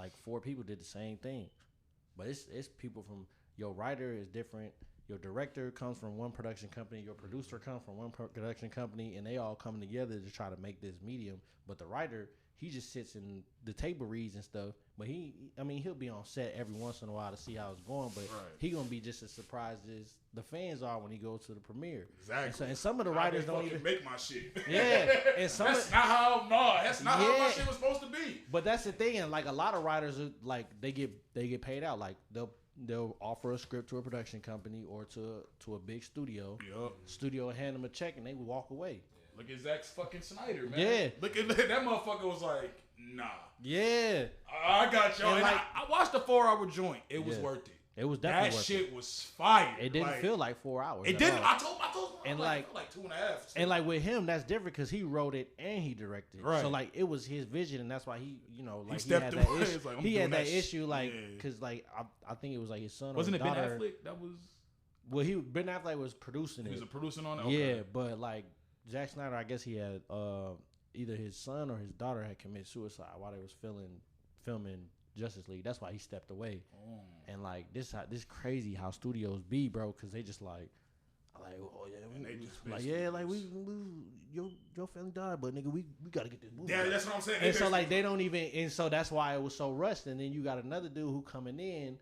like 4 people did the same thing, but it's people from your writer is different. Your director comes from one production company. Your producer comes from one production company, and they all come together to try to make this medium. But the writer, he just sits in the table reads and stuff. But he'll be on set every once in a while to see how it's going. But he gonna be just as surprised as the fans are when he goes to the premiere. Exactly. And some of the writers don't even make my shit. Yeah, and that's not how my shit was supposed to be. But that's the thing, and like a lot of writers are like they get paid out. Like they'll offer a script to a production company or to a big studio. Yep. Studio will hand them a check and they will walk away. Look at Zack fucking Snyder, man. Yeah. Look at that motherfucker was like, nah. Yeah. I got y'all. And I watched the 4-hour joint. It was worth it. It was definitely that worth shit it. was fire. It didn't feel like 4 hours. It didn't. All. I told him. And like 2.5. And like with him, that's different because he wrote it and he directed. Right. So like it was his vision, and that's why he stepped had that away. issue. Like, he had that issue, like because like I think it was like his son. Wasn't or his it Ben daughter. Affleck? That was. Well, Ben Affleck was producing it. He was producing on it. Yeah, Okay. but like Zack Snyder, I guess he had either his son or his daughter had committed suicide while they was filming Justice League. That's why he stepped away. Oh. And like this crazy how studios be, bro, because they just like oh yeah, your family died, but nigga, we gotta get this movie. Yeah, that's what I'm saying. And so like they don't even, and so that's why it was so rushed. And then you got another dude who coming in,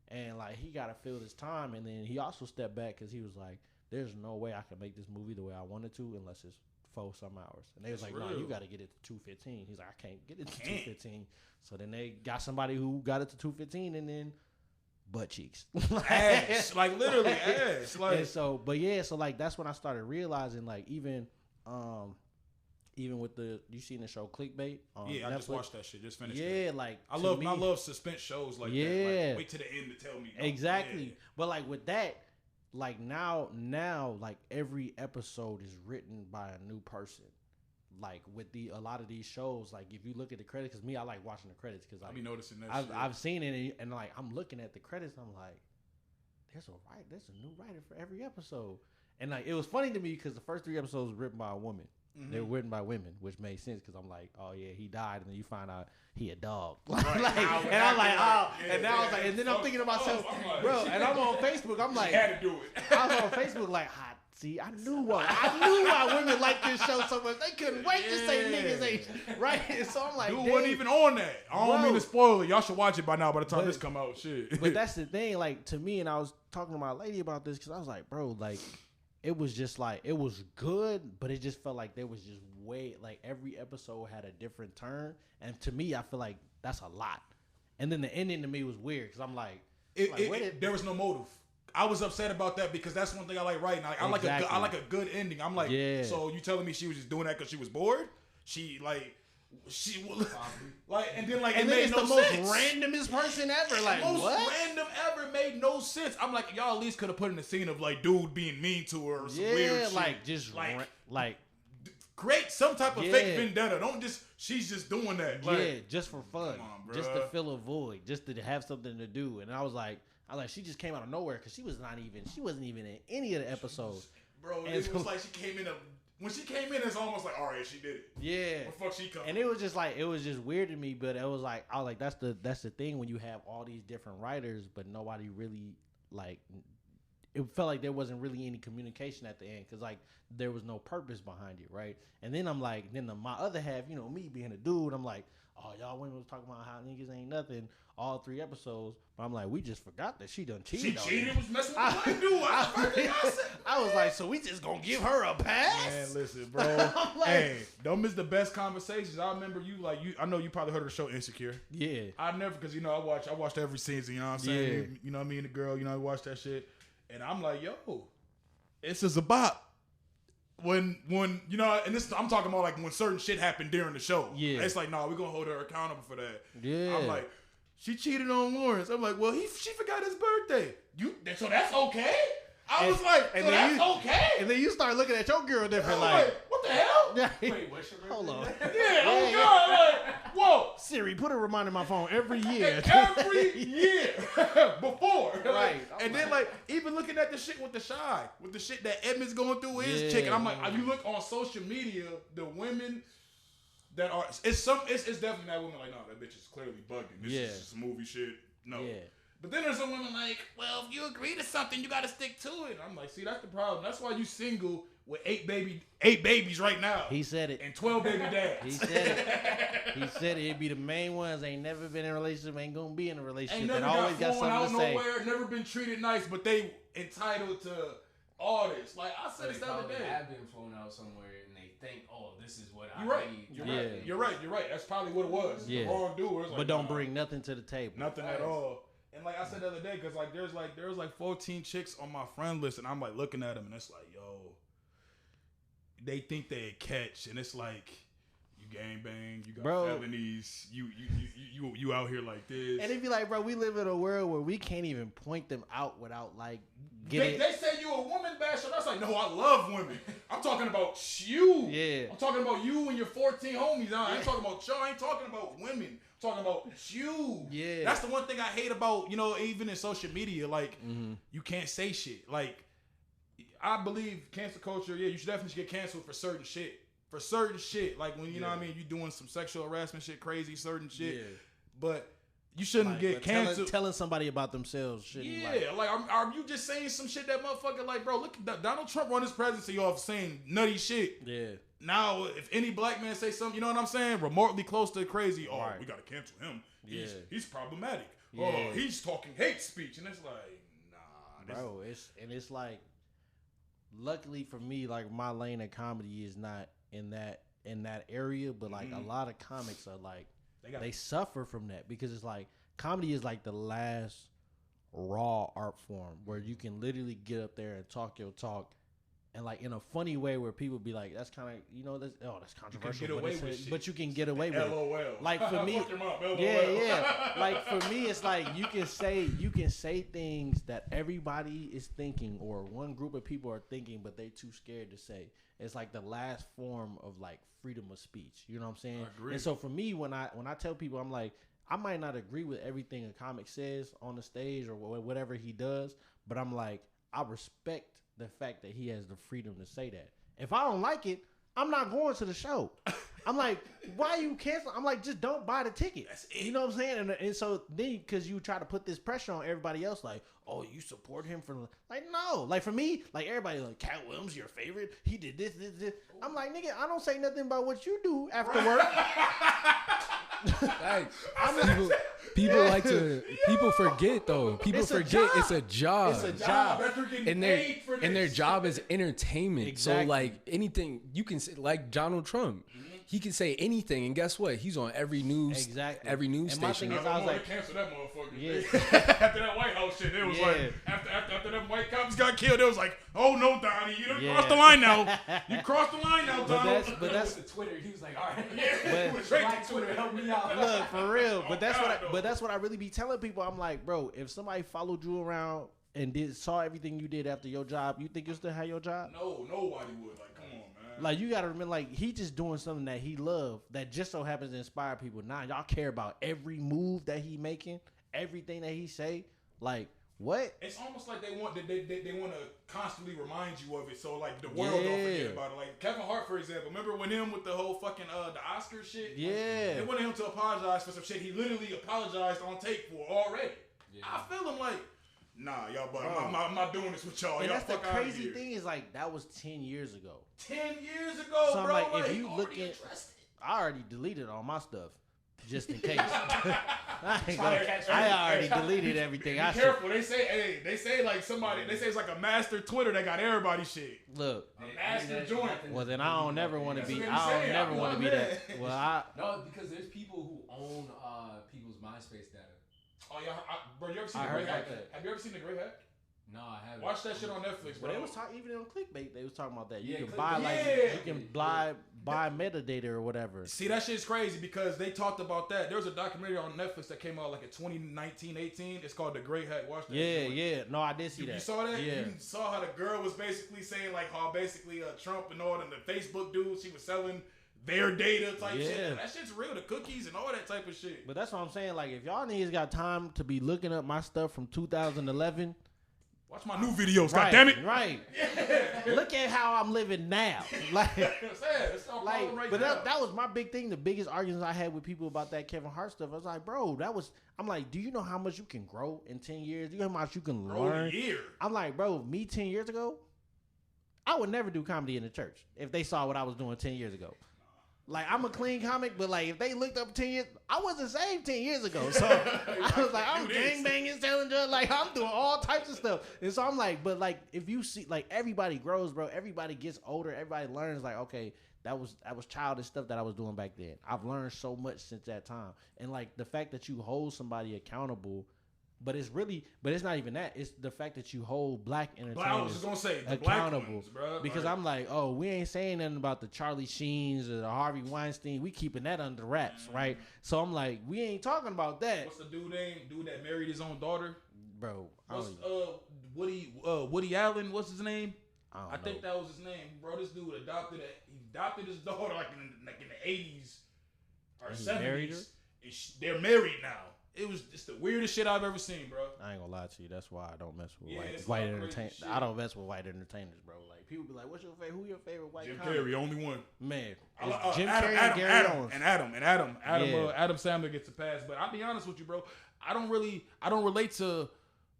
and like he gotta fill his time, and then he also stepped back because he was like, there's no way I can make this movie the way I wanted to unless it's 4-some hours. And they was like, no, you got to get it to 2:15. He's like, I can't get it to 2:15. So then they got somebody who got it to 2:15, and then butt cheeks, ass, like literally ass. Like and so, but yeah, so like that's when I started realizing, like even with you seen the show Clickbait? Yeah, Netflix? I just watched that shit. Just finished. Yeah, it. like I love suspense shows like that. Like, wait to the end to tell me. Exactly. Yeah. But like with that, like now, like every episode is written by a new person. Like with a lot of these shows, like if you look at the credits, because I like watching the credits because I be noticing that. I've seen it, and like I'm looking at the credits, I'm like, there's a new writer for every episode, and like it was funny to me because the first 3 episodes were written by a woman. Mm-hmm. They were written by women, which made sense because I'm like, oh yeah, he died, and then you find out he a dog. And I'm like, oh, and now I was like, and then I'm thinking to myself, bro, and I'm on Facebook, I'm like, had to do it. I was on Facebook like, see, I knew why women like this show so much. They couldn't wait to say niggas ain't right. And so I'm like, dude wasn't even on that. I don't mean to spoil it. Y'all should watch it by now. By the time this come out, shit. But that's the thing, like to me, and I was talking to my lady about this because I was like, bro, like it was just like it was good, but it just felt like there was just like every episode had a different turn, and to me, I feel like that's a lot. And then the ending to me was weird because I'm like, there was no motive. I was upset about that because that's one thing I like writing. I like a good ending. I'm like, so you telling me she was just doing that because she was bored? She and then it made no sense. The most randomest person ever. Like the most what? random ever made no sense. I'm like, y'all at least could have put in the scene of like dude being mean to her or some weird shit. Like just like create some type of fake vendetta. Don't just she's just doing that. Like, just for fun, just to fill a void, just to have something to do. And I was like, she just came out of nowhere because she wasn't even in any of the episodes. It was like she came in when she came in, it's almost like, all right, she did it. Yeah. What the fuck she come? And it was just weird to me, but it was like, I was like, that's the thing when you have all these different writers, but nobody really like. It felt like there wasn't really any communication at the end because like there was no purpose behind it, right? And then I'm like, my other half, me being a dude, I'm like, oh, y'all women was talking about how niggas ain't nothing all 3 episodes. But I'm like, we just forgot that she done cheated. She cheated, was messing with the dude. I was like, so we just gonna give her a pass? Man, listen, bro. Like, hey, don't miss the best conversations. I remember I know you probably heard of the show Insecure. Yeah. I never, because I watched every season. You know what I'm saying? Yeah. You know me and the girl. I watched that shit, and I'm like, yo, this is a bop. When and this I'm talking about like when certain shit happened during the show. Yeah. It's like, we're gonna hold her accountable for that. Yeah. I'm like, she cheated on Lawrence. I'm like, well, she forgot his birthday. So that's okay? I was like, so that's okay? And then you start looking at your girl different, like, what the hell? Wait, what's your birthday? Hold on. Yeah, oh God, like, whoa. Siri, put a reminder on my phone every year. Every year. Before. Right. And then even looking at the shit with the shit that Edmund's going through with his chick, and I'm like, you look on social media, the women that are it's definitely not women like, no, that bitch is clearly bugging. This is just movie shit. No. Yeah. But then there's some women like, well, if you agree to something, you got to stick to it. I'm like, see, that's the problem. That's why you single with 8 babies right now. He said it. And 12 baby dads. He said it. He said it. It'd be the main ones. Ain't never been in a relationship. Ain't gonna be in a relationship. Ain't never got something to say. Nowhere. Never been treated nice, but they entitled to all this. Like I said this the other day. They have been flown out somewhere and they think, oh, this is what I need. You're right. That's probably what it was. Yeah. The wrongdoers. But don't bring nothing to the table. Nothing at all. And like I said the other day, because like there's 14 chicks on my friend list, and I'm like looking at them, and it's like, yo, they think they catch, and it's like, you gangbang, you got felonies, you out here like this, and it'd be like, bro, we live in a world where we can't even point them out without like getting. They say you a woman basher. That's like, no, I love women. I'm talking about you. Yeah. I'm talking about you and your 14 homies. I ain't talking about y'all. I ain't talking about women. Talking about you. Yeah. That's the one thing I hate about, even in social media. Like, you can't say shit. Like, I believe cancel culture, you should definitely get canceled for certain shit. For certain shit. Like, when, you know what I mean, you doing some sexual harassment shit, crazy, certain shit. Yeah. But you shouldn't get canceled. Telling somebody about themselves shouldn't. Yeah, like are you just saying some shit that motherfucker, like, bro, look, Donald Trump run his presidency off saying nutty shit. Yeah. Now, if any black man say something, you know what I'm saying, remotely close to crazy, we gotta cancel him. He's problematic. Yeah. Oh, he's talking hate speech, and it's like, nah, bro. It's like, luckily for me, like my lane of comedy is not in that area, but like a lot of comics are like they suffer from that because it's like comedy is like the last raw art form where you can literally get up there and talk your talk. And like in a funny way where people be like, that's kind of, that's controversial, but you can get away with it. LOL. Like for me, yeah. Like for me, it's like you can say things that everybody is thinking or one group of people are thinking, but they too scared to say. It's like the last form of like freedom of speech. You know what I'm saying? I agree. And so for me, when I tell people, I'm like, I might not agree with everything a comic says on the stage or whatever he does, but I'm like, I respect the fact that he has the freedom to say that. If I don't like it, I'm not going to the show. I'm like, why you cancel? I'm like, just don't buy the ticket. That's it. You know what I'm saying? And so then, because you try to put this pressure on everybody else, like, oh, you support him for, like, no. Like, for me, like, everybody, like, Cat Williams, your favorite. He did this. I'm like, nigga, I don't say nothing about what you do after work. People like to. People forget though. People forget it's a job. It's a job. And their job is entertainment. Exactly. So like anything you can say, like Donald Trump, he can say anything, and guess what? He's on every news. Exactly. Every news station. I was like, cancel that motherfucker. Yeah. After that White House shit, it was like after them white cops got killed, it was like, oh no, Donnie, you done crossed the line now. You crossed the line now, Donald. But that's the Twitter. He was like, all right, Twitter, help me out. Look, for real. But that's what I really be telling people. I'm like, bro, if somebody followed you around and saw everything you did after your job, you think you still have your job? No, nobody would. Like, come on, man. Like, you gotta remember, like, he just doing something that he loved that just so happens to inspire people. Now y'all care about every move that he making, everything that he say. Like, what? It's almost like they want to constantly remind you of it, so like the world don't forget about it. Like Kevin Hart, for example. Remember when him with the whole fucking the Oscar shit? Yeah. They wanted him to apologize for some shit he literally apologized on tape for already. Yeah. I feel him like, nah, y'all, but I'm not doing this with y'all. And y'all that's fuck the out crazy here. thing is like that was 10 years ago. 10 years ago, so I'm bro. like, if you look at, I already deleted all my stuff. Just in case. I already deleted everything. Be careful. They say like somebody, they say it's like a master Twitter that got everybody shit. Look. A master joint. Well, then I don't never want to be, I don't never want to be that. Well, no, because there's people who own people's MySpace data. Oh, yeah. Bro, you ever seen the Gray Hat? Have you ever seen the Gray Hat? No, I haven't. Watch that shit on Netflix, bro. But they was talking, even on Clickbait, they was talking about that. You can buy buy metadata or whatever. See, that shit's crazy because they talked about that. There was a documentary on Netflix that came out like in 2019-18. It's called The Gray Hat. Watch that. Yeah. No, I did see that. You saw that? Yeah. You saw how the girl was basically saying like how basically Trump and all and the Facebook dudes, she was selling their data type shit. That shit's real. The cookies and all that type of shit. But that's what I'm saying. Like, if y'all niggas got time to be looking up my stuff from 2011, Watch my new videos, Right, goddammit. right. Look at how I'm living now. Like, Right but now. that was my big thing. The biggest arguments I had with people about that Kevin Hart stuff. I was like, bro, I'm like, do you know how much you can grow in 10 years? Do you know how much you can learn? I'm like, bro, me 10 years ago, I would never do comedy in the church if they saw what I was doing 10 years ago. Like, I'm a clean comic, but like if they looked up 10 years, I wasn't saved 10 years ago. So I was like, I'm gangbanging, selling drugs, like I'm doing all types of stuff. And so I'm like, but like if you see, like everybody grows, bro. Everybody gets older. Everybody learns. Like, okay, that was childish stuff that I was doing back then. I've learned so much since that time. And like the fact that you hold somebody accountable. But it's not even that. It's the fact that you hold black entertainers I was just gonna say the accountable. Black ones, bro. Because I'm like, oh, we ain't saying nothing about the Charlie Sheens or the Harvey Weinstein. We keeping that under wraps, right? So I'm like, we ain't talking about that. What's the dude name? Dude that married his own daughter, bro. What's Woody Allen? What's his name? I think that was his name, bro. This dude adopted his daughter like in the 80s or 70s. They're married now. It's the weirdest shit I've ever seen, bro. I ain't gonna lie to you. That's why I don't mess with it's white all entertainers. crazy I don't mess with white entertainers, bro. Like people be like, "What's your favorite? Who your favorite white?" Jim comic? Carrey, only one. Man, Jim Carrey Carrey, and Gary Owens. Adam Sandler gets a pass. But I'll be honest with you, bro. I don't relate to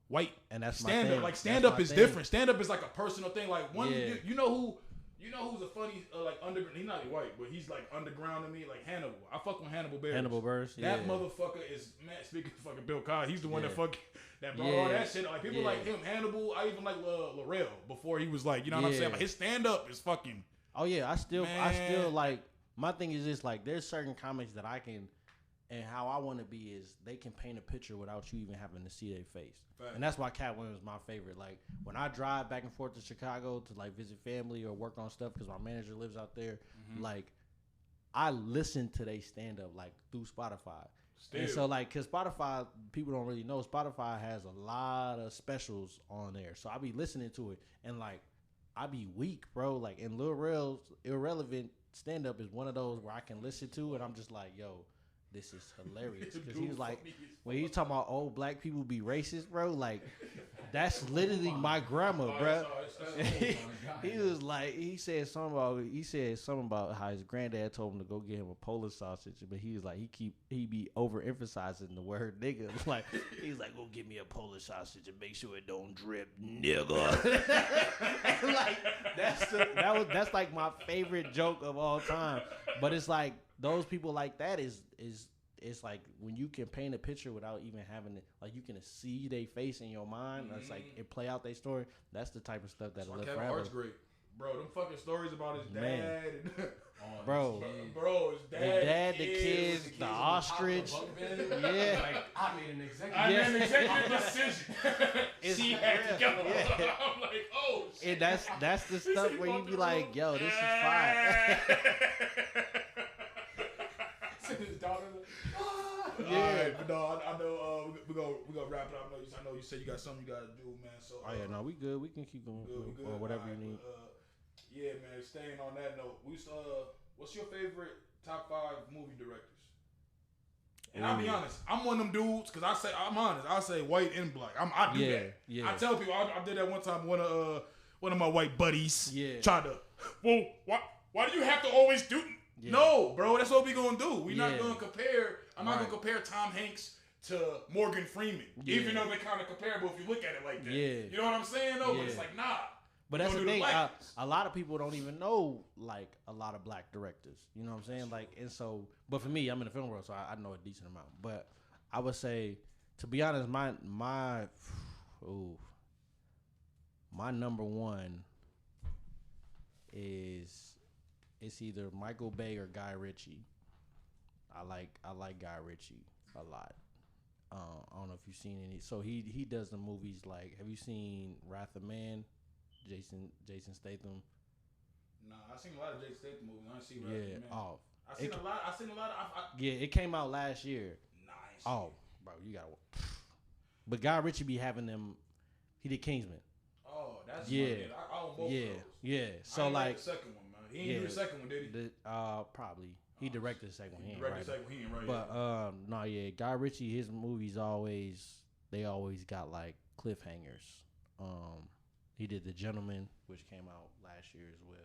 white and that's stand my up. thing. Like stand up is different. Stand up is like a personal thing. Like one, you know who's a funny like underground. He's not white, but he's like underground to me. Like Hannibal. I fuck with Hannibal Buress. Hannibal Buress. That motherfucker is speaking of fucking Bill Cosby. He's the one that brought all that shit. Like people like him, Hannibal. I even like Laurel before he was like, you know what I'm saying. But his stand up is fucking. Oh yeah, I still like. My thing is just like there's certain comics that I can. And how I want to be is they can paint a picture without you even having to see their face. Right. And that's why Cat Williams is my favorite. Like when I drive back and forth to Chicago to like visit family or work on stuff because my manager lives out there, like I listen to they stand up like through Spotify. And so like because Spotify, people don't really know, Spotify has a lot of specials on there. So I be listening to it and like I be weak, bro. Like in Lil Rel's Irrelevant stand up is one of those where I can listen to and I'm just like, yo, this is hilarious because he was like, when he's talking about old black people be racist, bro. Like, that's literally my grandma, bro. He was like, he said something about how his granddad told him to go get him a Polish sausage, but he was like, he be overemphasizing the word nigga. Like, he's like, go get me a Polish sausage and make sure it don't drip, nigga. And like, that's like my favorite joke of all time. But it's like. Those people like that is it's like when you can paint a picture without even having to, like you can see their face in your mind. That's like it play out their story. That's the type of stuff that'll live forever. Hart's great, bro. Them fucking stories about his dad, and bro, his dad, the kids, the ostrich. Yeah, like I made an executive decision. She had to go. Yeah. I'm like, oh shit. And that's the stuff where you be like, yo, this is fire. His daughter. Yeah, but no, I know we gonna wrap it up. I know you said you got something you gotta do, man. So oh yeah, no, we good. We can keep going or whatever you need. Yeah, man. Staying on that note, what's your favorite top 5 movie directors? And I'll be honest, I'm one of them dudes because I'm honest. I say white and black. I do that. Yeah. I tell people I did that one time. One of my white buddies tried to. Well, why do you have to always do? Yeah. No, bro, that's what we gonna do. We're not gonna compare. I'm not gonna compare Tom Hanks to Morgan Freeman, even though they're kind of comparable if you look at it like that. Yeah. You know what I'm saying? Though, but it's like nah. But that's the thing. A lot of people don't even know like a lot of black directors. You know what I'm saying? Like, and so, but for me, I'm in the film world, so I know a decent amount. But I would say, to be honest, my number one is. It's either Michael Bay or Guy Ritchie. I like Guy Ritchie a lot. I don't know if you've seen any. So he does the movies like. Have you seen Wrath of Man? Jason Statham. Nah, I've seen a lot of Jason Statham movies. I ain't seen Wrath of Man. Oh, I've seen a lot of. Yeah, it came out last year. Nice. Oh, bro, you gotta. But Guy Ritchie be having them. He did Kingsman. Oh, that's yeah. I own both of those. Yeah. So I like the second one. He didn't do the second one, did he? Probably. He directed the second one. He directed the second one. He ain't right. But no, Guy Ritchie, his movies always got like cliffhangers He did The Gentleman, which came out last year as well.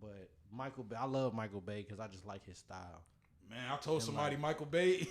But Michael Bay, I love Michael Bay because I just like his style. Man, I told somebody Michael Bay.